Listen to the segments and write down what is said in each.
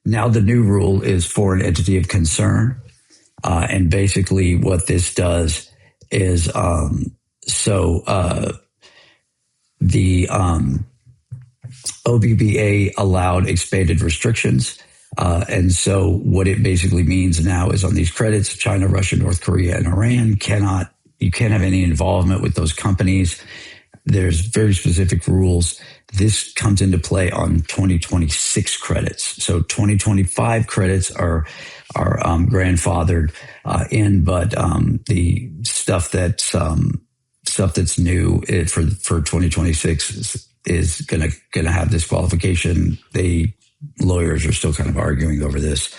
Now the new rule is for an entity of concern. And basically what this does is, the OBBA allowed expanded restrictions. And so what it basically means now is on these credits, China, Russia, North Korea, and Iran you can't have any involvement with those companies. There's very specific rules. This comes into play on 2026 credits. So 2025 credits are grandfathered in, but the stuff that's new for 2026 is gonna have this qualification. Lawyers are still kind of arguing over this.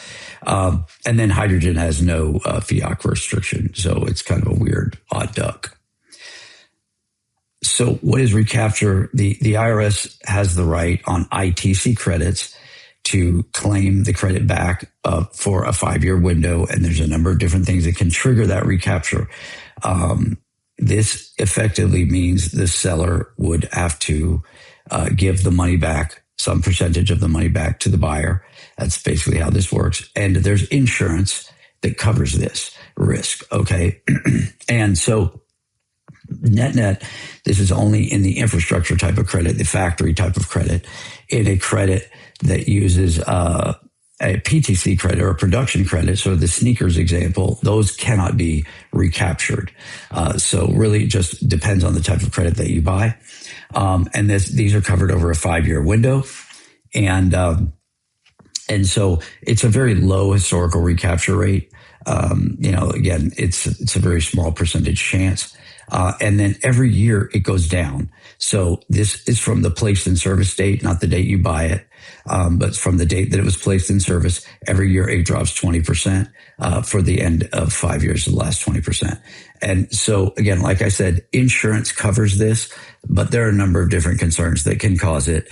And then hydrogen has no FEOC restriction, so it's kind of a weird, odd duck. So what is recapture? The IRS has the right on ITC credits to claim the credit back for a 5-year window, and there's a number of different things that can trigger that recapture. This effectively means the seller would have to give the money back, some percentage of the money back to the buyer. That's basically how this works. And there's insurance that covers this risk, okay? And so net, this is only in the infrastructure type of credit, the factory type of credit. In a credit that uses a PTC credit or a production credit, so the sneakers example, those cannot be recaptured. So really just depends on the type of credit that you buy. And these are covered over a 5-year window. And so it's a very low historical recapture rate. Again, it's a very small percentage chance. And then every year it goes down. So this is from the placed in service date, not the date you buy it, but from the date that it was placed in service. Every year it drops 20% for the end of 5 years, the last 20%. And so again, like I said, insurance covers this, but there are a number of different concerns that can cause it.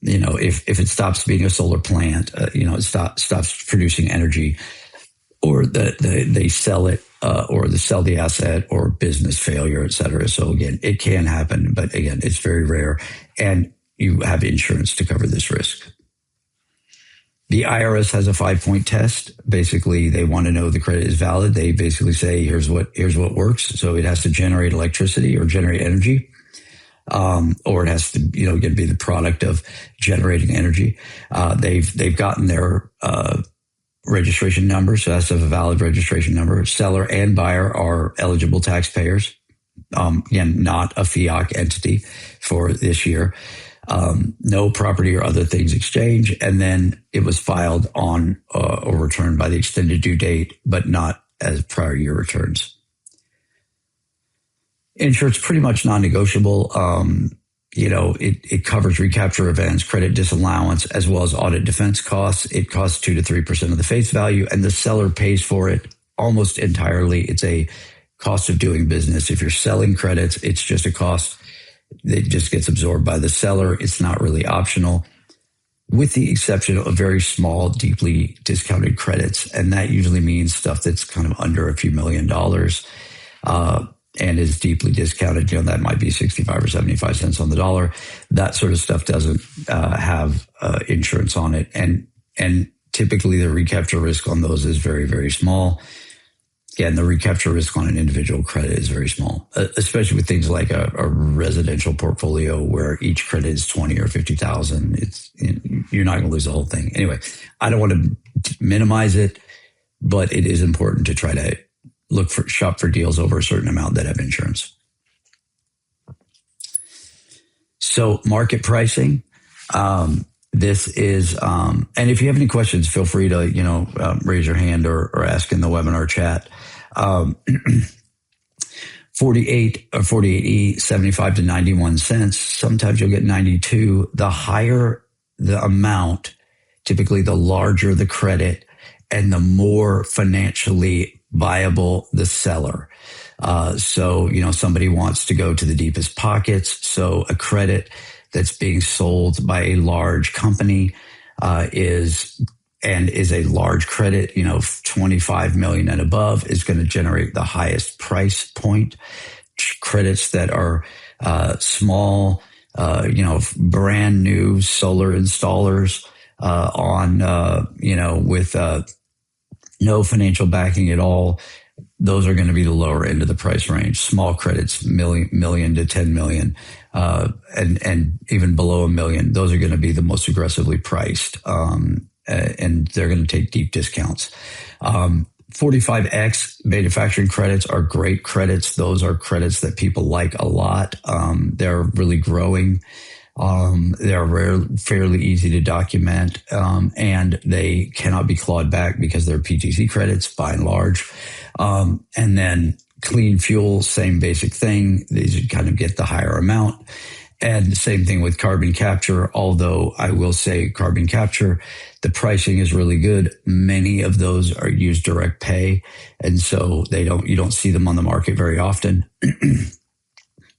If it stops being a solar plant, it stops producing energy, or they sell it, or they sell the asset, or business failure, et cetera. So again, it can happen, but again, it's very rare, and you have insurance to cover this risk. The IRS has a 5-point test. Basically, they want to know the credit is valid. They basically say, here's what works. So it has to generate electricity or generate energy. Or it has to, again, be the product of generating energy. They've gotten their, registration number. So that's a valid registration number. Seller and buyer are eligible taxpayers. Again, not a FEOC entity for this year. No property or other things exchange. And then it was filed on or returned by the extended due date, but not as prior year returns. Insurance pretty much non-negotiable. It covers recapture events, credit disallowance, as well as audit defense costs. It costs 2 to 3% of the face value, and the seller pays for it almost entirely. It's a cost of doing business. If you're selling credits, it's just a cost that just gets absorbed by the seller. It's not really optional, with the exception of very small, deeply discounted credits. And that usually means stuff that's kind of under a few $1 million. And is deeply discounted. That might be 65 or 75 cents on the dollar. That sort of stuff doesn't have insurance on it. And typically the recapture risk on those is very, very small. Again, the recapture risk on an individual credit is very small, especially with things like a residential portfolio where each credit is 20 or 50,000. You're not going to lose the whole thing. Anyway, I don't want to minimize it, but it is important to try to shop for deals over a certain amount that have insurance. So market pricing, this is, and if you have any questions, feel free to, raise your hand or ask in the webinar chat. 48E, 75 to 91 cents. Sometimes you'll get 92. The higher the amount, typically the larger the credit and the more financially viable the seller. So somebody wants to go to the deepest pockets. So a credit that's being sold by a large company is a large credit, 25 million and above is going to generate the highest price point. Credits that are small, brand new solar installers on, with no financial backing at all, those are going to be the lower end of the price range. Small credits, million to 10 million, and even below a million, those are going to be the most aggressively priced, and they're going to take deep discounts. 45X manufacturing credits are great credits. Those are credits that people like a lot. They're really growing. They're fairly easy to document, and they cannot be clawed back because they're PTC credits by and large. And then clean fuel, same basic thing. These kind of get the higher amount. And the same thing with carbon capture, although I will say carbon capture, the pricing is really good. Many of those are used direct pay, and so you don't see them on the market very often.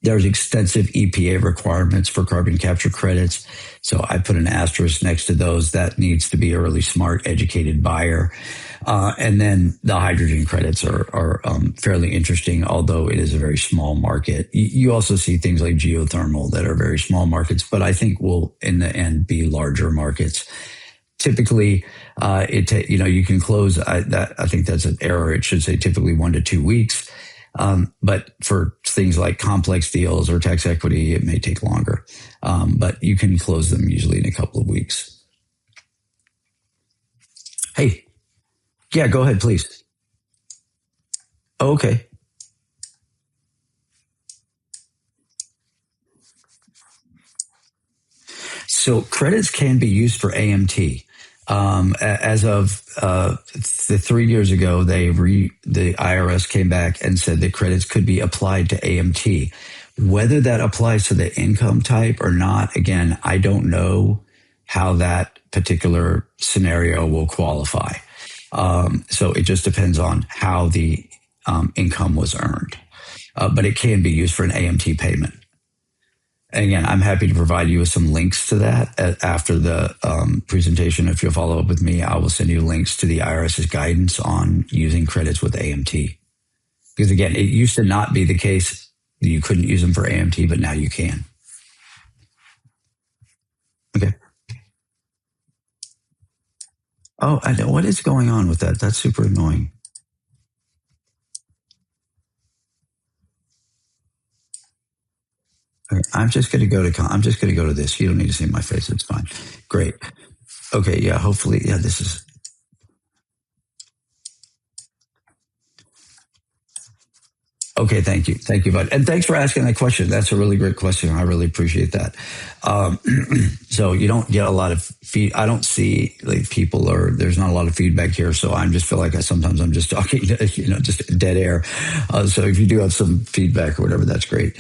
There's extensive EPA requirements for carbon capture credits. So I put an asterisk next to those. That needs to be a really smart, educated buyer. And then the hydrogen credits are fairly interesting, although it is a very small market. You also see things like geothermal that are very small markets, but I think will in the end be larger markets. Typically, you can close. I think that's an error. It should say typically 1 to 2 weeks. But for things like complex deals or tax equity, it may take longer. But you can close them usually in a couple of weeks. Hey, yeah, go ahead, please. Okay. So credits can be used for AMT. As of the 3 years ago, the IRS came back and said that credits could be applied to AMT. Whether that applies to the income type or not, again, I don't know how that particular scenario will qualify. So it just depends on how the income was earned. But it can be used for an AMT payment. And again, I'm happy to provide you with some links to that after the presentation. If you'll follow up with me, I will send you links to the IRS's guidance on using credits with AMT. Because again, it used to not be the case that you couldn't use them for AMT, but now you can. Okay. Oh, I know. What is going on with that? That's super annoying. Okay, I'm just going to go to this. You don't need to see my face. It's fine. Great. Okay. Yeah. Hopefully. Yeah. This is. Okay. Thank you, bud. And thanks for asking that question. That's a really great question. I really appreciate that. So you don't get a lot of I don't see like people there's not a lot of feedback here. So I just feel like sometimes I'm just talking, just dead air. So if you do have some feedback or whatever, that's great.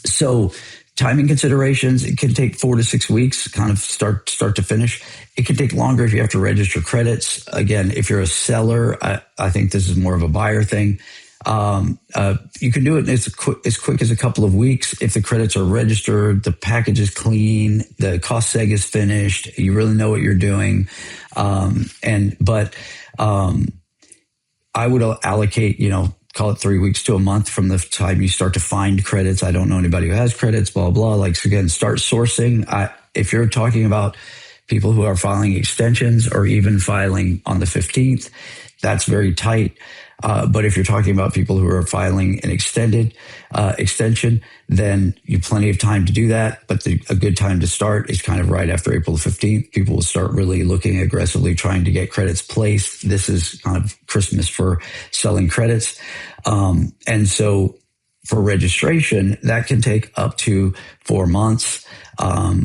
So timing considerations, it can take 4 to 6 weeks, kind of start to finish. It can take longer if you have to register credits. Again, if you're a seller, I think this is more of a buyer thing. You can do it as quick as a couple of weeks. If the credits are registered, the package is clean, the cost seg is finished, you really know what you're doing. But I would allocate, call it 3 weeks to a month from the time you start to find credits. I don't know anybody who has credits, blah, blah. Like, again, start sourcing. If you're talking about people who are filing extensions or even filing on the 15th, that's very tight. But if you're talking about people who are filing an extension, then you have plenty of time to do that. But a good time to start is kind of right after April 15th. People will start really looking aggressively, trying to get credits placed. This is kind of Christmas for selling credits. And so for registration, that can take up to 4 months.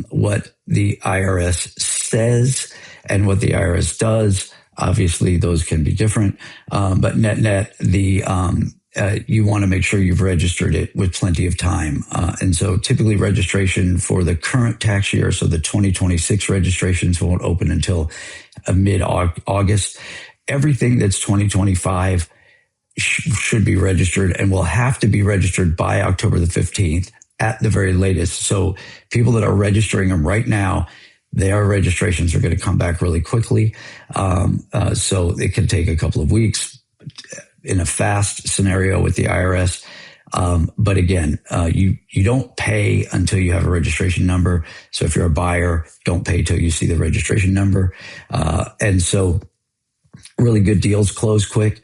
What the IRS says and what the IRS does, obviously, those can be different, but net, you want to make sure you've registered it with plenty of time. And so typically registration for the current tax year, so the 2026 registrations won't open until mid-August. Everything that's 2025 should be registered and will have to be registered by October the 15th at the very latest. So people that are registering them right now, their registrations are going to come back really quickly. So it can take a couple of weeks in a fast scenario with the IRS. But again, you don't pay until you have a registration number. So if you're a buyer, don't pay till you see the registration number. And so really good deals close quick.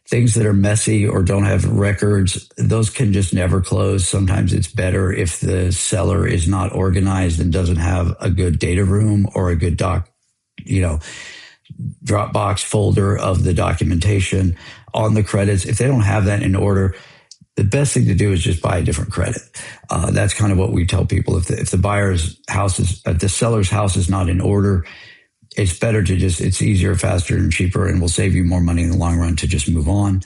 Things that are messy or don't have records, those can just never close. Sometimes it's better if the seller is not organized and doesn't have a good data room or a good Dropbox folder of the documentation on the credits. If they don't have that in order, the best thing to do is just buy a different credit. That's kind of what we tell people. If the seller's house is not in order, it's better to it's easier, faster, and cheaper, and will save you more money in the long run to just move on.